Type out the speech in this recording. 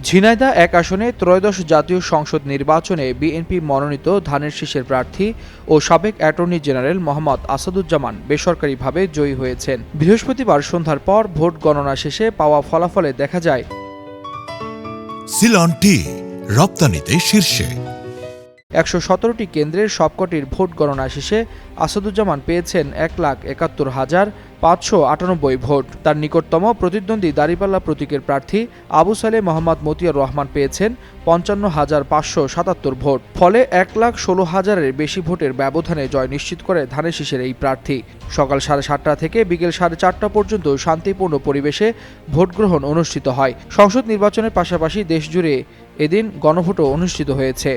ঝিনাইদহ এক আসনে ত্রয়োদশ জাতীয় সংসদ নির্বাচনে বিএনপি মনোনীত ধানের শীষের প্রার্থী ও সাবেক অ্যাটর্নি জেনারেল মোহাম্মদ আসাদুজ্জামান বেসরকারিভাবে জয়ী হয়েছেন। বৃহস্পতিবার সন্ধ্যার পর ভোট গণনা শেষে পাওয়া ফলাফলে দেখা যায় সিলন টি রপ্তানিতে শীর্ষে। ১১৭টি কেন্দ্রের সবকটির ভোট গণনা শেষে আসাদুজ্জামান পেয়েছেন ১,৭১,৫৯৮ ভোট। তার নিকটতম প্রতিদ্বন্দ্বী দাঁড়িপাল্লা প্রতীকের প্রার্থী আবু সালেহ মোহাম্মদ মতিয়ার রহমান পেয়েছেন ৫৫,৫৭৭ ভোট। ফলে ১,১৬,০০০-এর বেশি ভোটের ব্যবধানে জয় নিশ্চিত করে ধানের শীষের এই প্রার্থী। সকাল ৭:৩০ থেকে বিকেল ৪:৩০ পর্যন্ত শান্তিপূর্ণ পরিবেশে ভোটগ্রহণ অনুষ্ঠিত হয়। সংসদ নির্বাচনের পাশাপাশি দেশজুড়ে এদিন গণভোটও অনুষ্ঠিত হয়েছে।